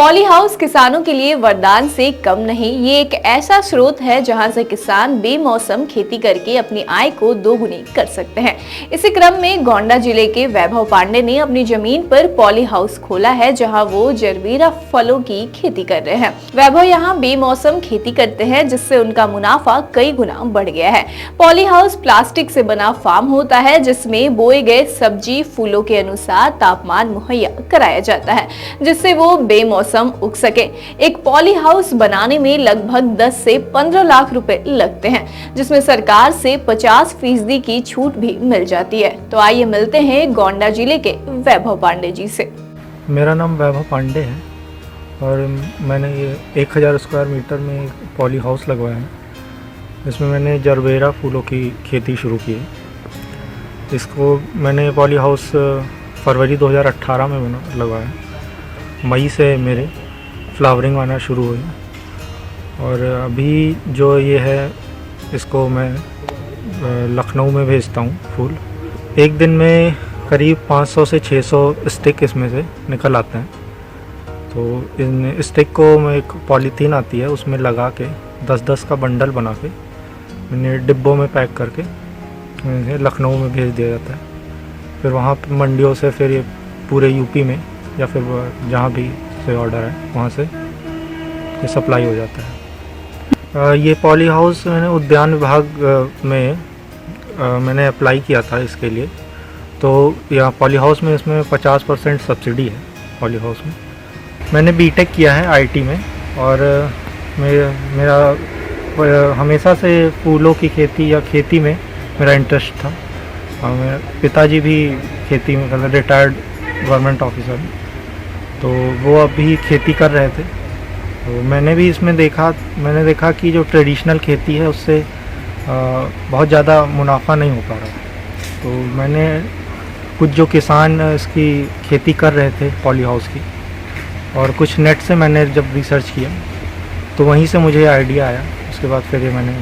Poly house किसानों के लिए वरदान से कम नहीं, ये एक ऐसा स्रोत है जहां से किसान बेमौसम खेती करके अपनी आय को दोगुनी कर सकते हैं। इसी क्रम में गोंडा जिले के वैभव पांडे ने अपनी जमीन पर पॉली हाउस खोला है, जहां वो जरबेरा फलों की खेती कर रहे हैं। वैभव यहां बेमौसम खेती करते हैं, जिससे उनका मुनाफा कई गुना बढ़ गया है। पॉली हाउस प्लास्टिक से बना फार्म होता है, जिसमें बोए गए सब्जी फूलों के अनुसार तापमान मुहैया कराया जाता है, जिससे वो बेमौसम उग सके। एक पॉली हाउस बनाने में लगभग 10 से 15 लाख रुपए लगते हैं, जिसमें सरकार से 50% की छूट भी मिल जाती है। तो आइए मिलते हैं गोंडा जिले के वैभव पांडे जी से। मेरा नाम वैभव पांडे है और मैंने ये 1000 स्क्वायर मीटर में पॉली हाउस लगवाया है। इसमें मैंने जरबेरा फूलों की खेती शुरू की है। इसको मैंने पॉली हाउस फरवरी 2018 में लगवाया। मई से मेरे फ्लावरिंग आना शुरू हुई और अभी जो ये है, इसको मैं लखनऊ में भेजता हूँ फूल। एक दिन में करीब 500 से 600 स्टिक इसमें से निकल आते हैं। तो इन स्टिक को मैं एक पॉलीथीन आती है, उसमें लगा के 10-10 का बंडल बना के मैंने डिब्बों में पैक करके लखनऊ में भेज दिया जाता है। फिर वहाँ मंडियों से फिर ये पूरे यूपी में या फिर जहाँ भी से ऑर्डर है वहाँ से ये सप्लाई हो जाता है। ये पॉली हाउस मैंने उद्यान विभाग में मैंने अप्लाई किया था इसके लिए। तो यहाँ पॉली हाउस में इसमें 50% सब्सिडी है। पॉली हाउस में मैंने बीटेक किया है आईटी में और मेरा हमेशा से फूलों की खेती या खेती में मेरा इंटरेस्ट था। और मेरे पिताजी भी खेती में मतलब रिटायर्ड गवर्नमेंट ऑफिसर हैं, तो वो अभी खेती कर रहे थे। तो मैंने भी इसमें मैंने देखा कि जो ट्रेडिशनल खेती है उससे बहुत ज़्यादा मुनाफा नहीं हो पा रहा। तो मैंने कुछ जो किसान इसकी खेती कर रहे थे पॉली हाउस की, और कुछ नेट से मैंने जब रिसर्च किया तो वहीं से मुझे आइडिया आया। उसके बाद फिर ये मैंने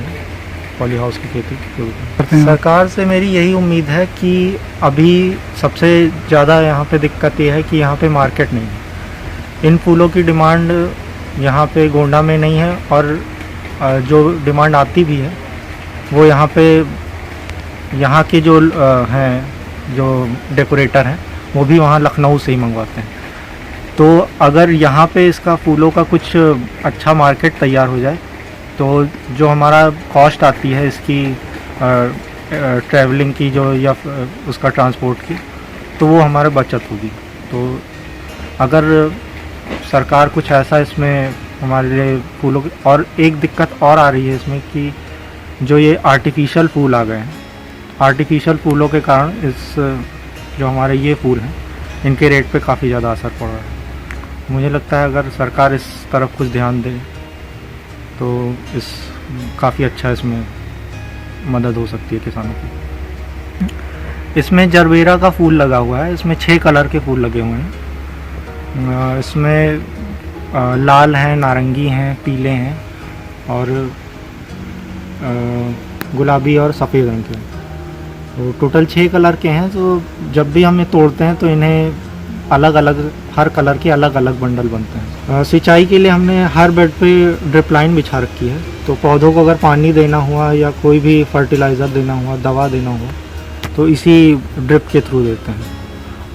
पॉली हाउस की खेती शुरू की। सरकार से मेरी यही उम्मीद है कि अभी सबसे ज़्यादा यहाँ पे दिक्कत ये है कि यहाँ पे मार्केट नहीं है। इन फूलों की डिमांड यहाँ पे गोंडा में नहीं है, और जो डिमांड आती भी है वो यहाँ के जो हैं जो डेकोरेटर हैं वो भी वहाँ लखनऊ से ही मंगवाते हैं। तो अगर यहाँ पे इसका फूलों का कुछ अच्छा मार्केट तैयार हो जाए तो जो हमारा कॉस्ट आती है इसकी ट्रैवलिंग की जो या उसका ट्रांसपोर्ट की, तो वो हमारे बचत होगी। तो अगर सरकार कुछ ऐसा इसमें हमारे लिए फूलों की, और एक दिक्कत और आ रही है इसमें कि जो ये आर्टिफिशियल फूल आ गए हैं, आर्टिफिशियल फूलों के कारण इस जो हमारे ये फूल हैं इनके रेट पे काफ़ी ज़्यादा असर पड़ रहा है। मुझे लगता है अगर सरकार इस तरफ कुछ ध्यान दे तो काफ़ी अच्छा इसमें मदद हो सकती है किसानों की। इसमें जरबेरा का फूल लगा हुआ है। इसमें 6 कलर के फूल लगे हुए हैं। इसमें लाल हैं, नारंगी हैं, पीले हैं और गुलाबी और सफ़ेद रंग के हैं। तो टोटल 6 कलर के हैं। तो जब भी हम ये तोड़ते हैं तो इन्हें अलग अलग, हर कलर के अलग अलग बंडल बनते हैं। सिंचाई के लिए हमने हर बेड पे ड्रिप लाइन बिछा रखी है। तो पौधों को अगर पानी देना हुआ या कोई भी फर्टिलाइज़र देना हुआ, दवा देना हुआ, तो इसी ड्रिप के थ्रू देते हैं।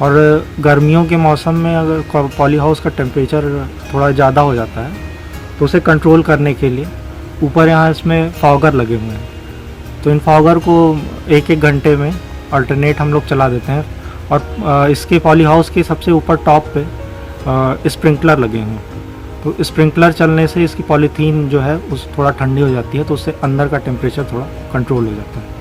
और गर्मियों के मौसम में अगर पॉली हाउस का टेम्परेचर थोड़ा ज़्यादा हो जाता है तो उसे कंट्रोल करने के लिए ऊपर यहाँ इसमें फॉगर लगे हुए हैं। तो इन फॉगर को 1-1 घंटे में अल्टरनेट हम लोग चला देते हैं। और इसके पॉली हाउस के सबसे ऊपर टॉप पे स्प्रिंकलर लगे हुए हैं। तो स्प्रिंकलर चलने से इसकी पॉलीथीन जो है उस थोड़ा ठंडी हो जाती है, तो उससे अंदर का टेम्परेचर थोड़ा कंट्रोल हो जाता है।